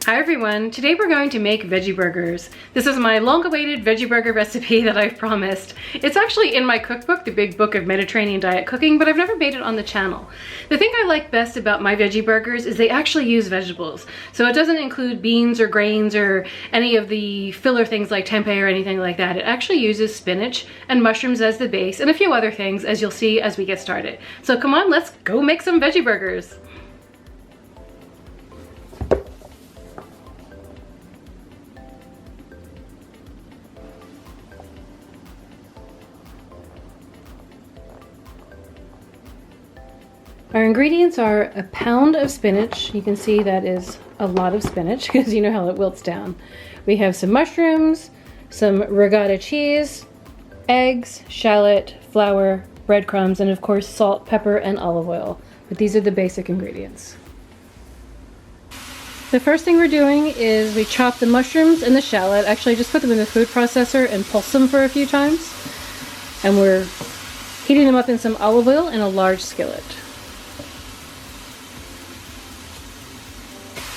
Hi everyone, today we're going to make veggie burgers. This is my long-awaited veggie burger recipe that I've promised. It's actually in my cookbook, the Big Book of Mediterranean Diet Cooking, but I've never made it on the channel. The thing I like best about my veggie burgers is they actually use vegetables. So it doesn't include beans or grains or any of the filler things like tempeh or anything like that. It actually uses spinach and mushrooms as the base and a few other things, as you'll see as we get started. So come on, let's go make some veggie burgers. Our ingredients are a pound of spinach. You can see that is a lot of spinach because you know how it wilts down. We have some mushrooms, some ricotta cheese, eggs, shallot, flour, breadcrumbs, and of course salt, pepper, and olive oil. But these are the basic ingredients. The first thing we're doing is we chop the mushrooms and the shallot. Actually, just put them in the food processor and pulse them for a few times. And we're heating them up in some olive oil in a large skillet.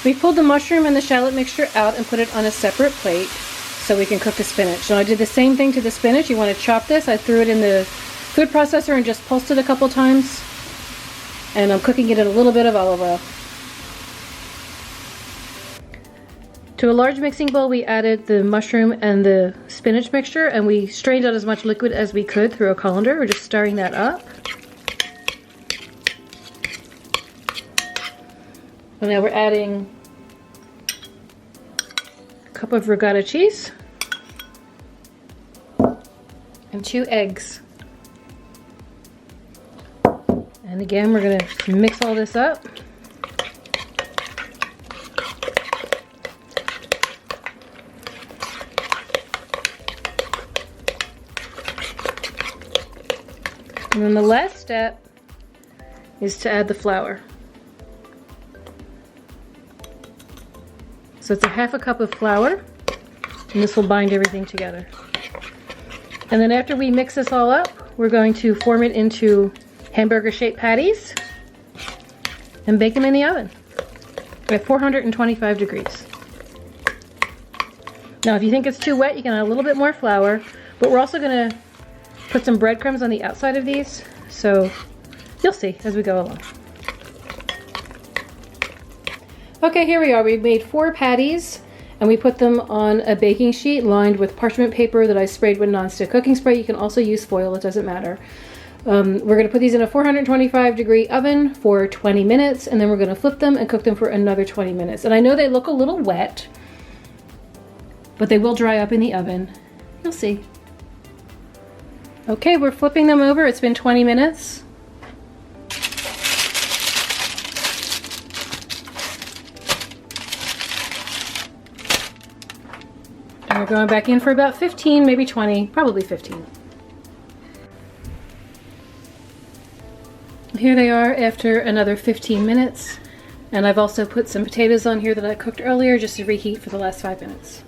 We pulled the mushroom and the shallot mixture out and put it on a separate plate so we can cook the spinach. So I did the same thing to the spinach. You want to chop this. I threw it in the food processor and just pulsed it a couple times. And I'm cooking it in a little bit of olive oil. To a large mixing bowl, we added the mushroom and the spinach mixture, and we strained out as much liquid as we could through a colander. We're just stirring that up. And now we're adding a cup of ricotta cheese and 2 eggs. And again, we're going to mix all this up. And then the last step is to add the flour. So it's a half a cup of flour, and this will bind everything together. And then after we mix this all up, we're going to form it into hamburger-shaped patties and bake them in the oven at 425 degrees. Now, if you think it's too wet, you can add a little bit more flour, but we're also going to put some breadcrumbs on the outside of these, so you'll see as we go along. Okay, here we are. We made 4 patties and we put them on a baking sheet lined with parchment paper that I sprayed with nonstick cooking spray. You can also use foil, it doesn't matter. We're going to put these in a 425 degree oven for 20 minutes and then we're going to flip them and cook them for another 20 minutes. And I know they look a little wet, but they will dry up in the oven. You'll see. Okay, we're flipping them over. It's been 20 minutes. And we're going back in for about 15, maybe 20, probably 15. Here they are after another 15 minutes. And I've also put some potatoes on here that I cooked earlier just to reheat for the last 5 minutes.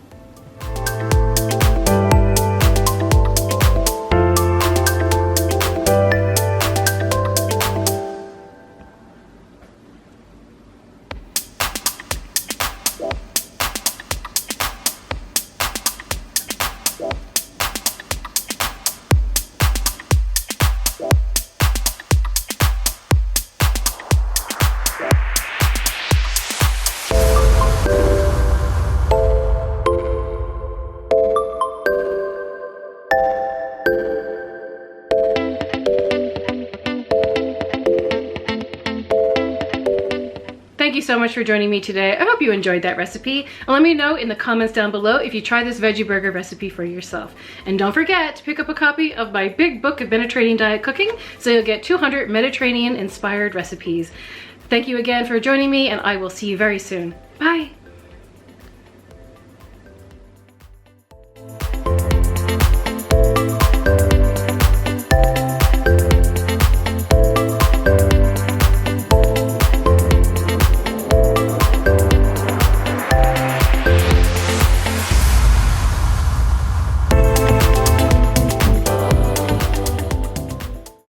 Thank you so much for joining me today. I hope you enjoyed that recipe. And let me know in the comments down below if you try this veggie burger recipe for yourself. And don't forget to pick up a copy of my Big Book of Mediterranean Diet Cooking so you'll get 200 Mediterranean inspired recipes. Thank you again for joining me and I will see you very soon. Bye.